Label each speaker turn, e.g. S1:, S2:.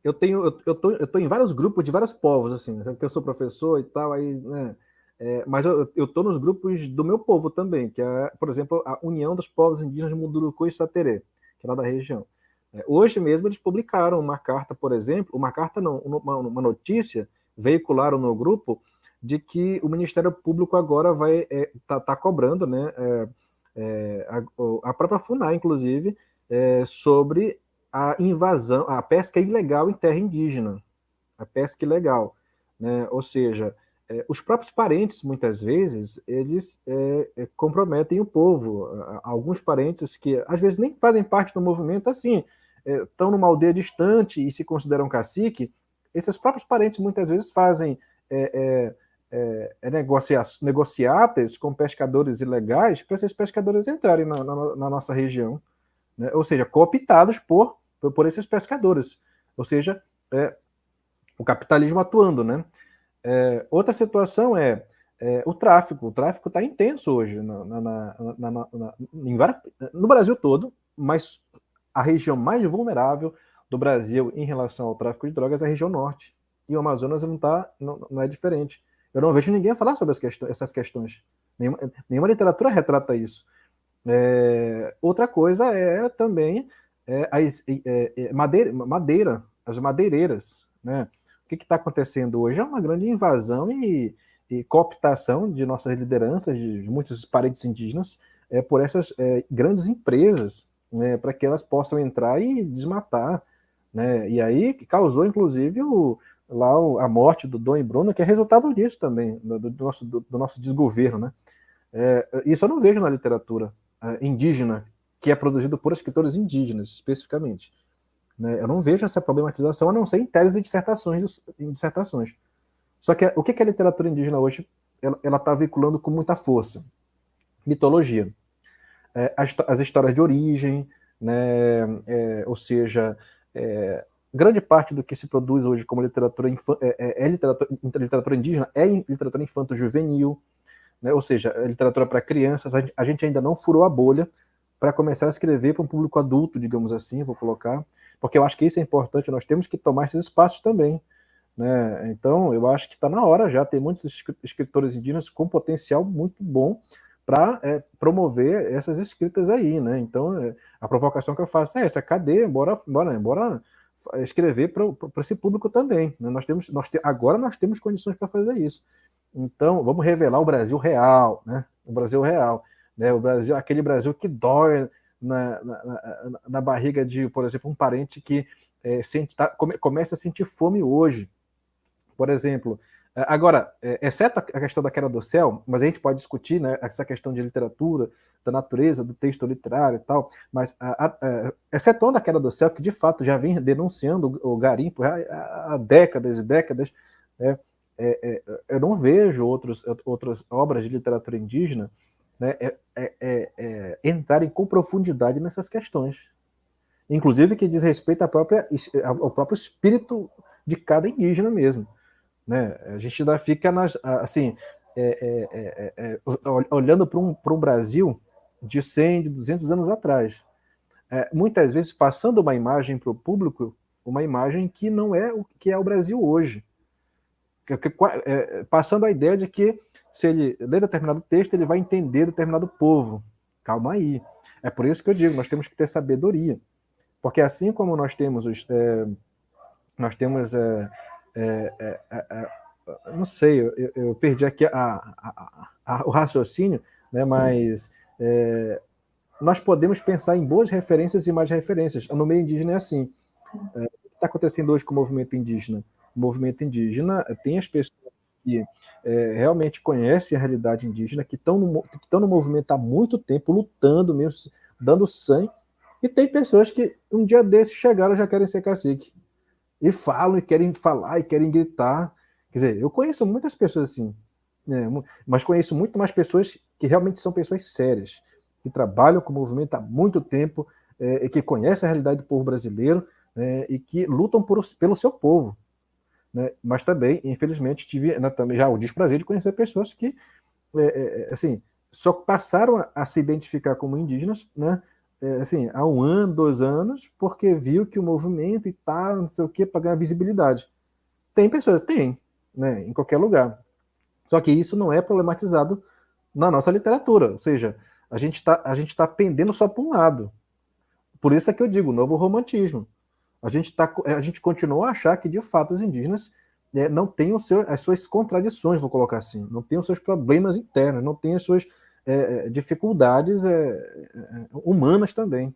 S1: eu tô em vários grupos de vários povos, assim, sabe? Porque eu sou professor e tal, aí, né? Mas eu tô nos grupos do meu povo também, que é, por exemplo, a União dos Povos Indígenas de Munduruku e Saterê, que é lá da região. Hoje mesmo eles publicaram uma carta, por exemplo, uma carta não, uma notícia, veicularam no grupo, de que o Ministério Público agora vai tá cobrando, né, a própria FUNAI, inclusive, sobre a invasão, a pesca ilegal em terra indígena, a pesca ilegal, né? Ou seja, os próprios parentes, muitas vezes, eles comprometem o povo. Alguns parentes que, às vezes, nem fazem parte do movimento, assim, estão numa aldeia distante e se consideram cacique, esses próprios parentes, muitas vezes, fazem negociatas com pescadores ilegais para esses pescadores entrarem na nossa região, né? Ou seja, cooptados por esses pescadores, ou seja, o capitalismo atuando, né? Outra situação o tráfico. O tráfico está intenso hoje no Brasil todo, mas a região mais vulnerável do Brasil em relação ao tráfico de drogas é a região norte. E o Amazonas não é diferente. Eu não vejo ninguém falar sobre essas questões. Nenhuma literatura retrata isso. Outra coisa também madeira, as madeireiras, né? O que está acontecendo hoje é uma grande invasão e cooptação de nossas lideranças, de muitos parentes indígenas, por essas grandes empresas, né, para que elas possam entrar e desmatar, né? E aí causou, inclusive, a morte do Dom e Bruno, que é resultado disso também, do nosso desgoverno, né? Isso eu não vejo na literatura indígena, que é produzido por escritores indígenas, especificamente, né? Eu não vejo essa problematização, a não ser em teses e dissertações. Só que o que a literatura indígena hoje ela está veiculando com muita força? Mitologia. As histórias de origem, né? Ou seja, grande parte do que se produz hoje como literatura, literatura indígena é literatura infanto-juvenil, né? Ou seja, literatura para crianças. A gente ainda não furou a bolha para começar a escrever para um público adulto, digamos assim, vou colocar, porque eu acho que isso é importante, nós temos que tomar esses espaços também, né? Então, eu acho que está na hora já, tem muitos escritores indígenas com potencial muito bom para promover essas escritas aí, né? Então, a provocação que eu faço é essa: cadê? Bora escrever para esse público também, né? Agora nós temos condições para fazer isso. Então, vamos revelar o Brasil real, né? O Brasil real, né? O Brasil, aquele Brasil que dói na barriga de, por exemplo, um parente que começa a sentir fome hoje, por exemplo. Agora, exceto a questão da queda do céu, mas a gente pode discutir, né, essa questão de literatura, da natureza, do texto literário e tal, mas excetuando a queda do céu, que de fato já vem denunciando o garimpo há décadas e décadas, né, eu não vejo outras obras de literatura indígena, né, entrarem com profundidade nessas questões, inclusive que diz respeito ao próprio espírito de cada indígena mesmo, né? A gente ainda fica assim, olhando para um Brasil de 100, de 200 anos atrás, muitas vezes passando uma imagem para o público, uma imagem que não é o que é o Brasil hoje, passando a ideia de que se ele ler determinado texto, ele vai entender determinado povo. Calma aí. É por isso que eu digo, nós temos que ter sabedoria, porque assim como nós temos não sei, eu perdi aqui o raciocínio, né, mas nós podemos pensar em boas referências e más referências. No meio indígena é assim. O que está acontecendo hoje com o movimento indígena? O movimento indígena tem as pessoas que realmente conhecem a realidade indígena, que estão no movimento há muito tempo, lutando mesmo, dando sangue, e tem pessoas que um dia desses chegaram e já querem ser cacique. E falam, e querem falar, e querem gritar. Quer dizer, eu conheço muitas pessoas assim, né, mas conheço muito mais pessoas que realmente são pessoas sérias, que trabalham com o movimento há muito tempo, e que conhecem a realidade do povo brasileiro, né, e que lutam pelo seu povo. Né? Mas também, infelizmente, tive também já o desprazer de conhecer pessoas que assim, só passaram a se identificar como indígenas, né, assim, há 1 ano, 2 anos, porque viu que o movimento e tal, não sei o que, para ganhar visibilidade. Tem pessoas, tem, né, em qualquer lugar. Só que isso não é problematizado na nossa literatura, ou seja, a gente tá pendendo só para um lado. Por isso é que eu digo, novo romantismo. A gente continua a achar que, de fato, os indígenas não têm as suas contradições, vou colocar assim, não têm os seus problemas internos, não têm as suas dificuldades humanas também.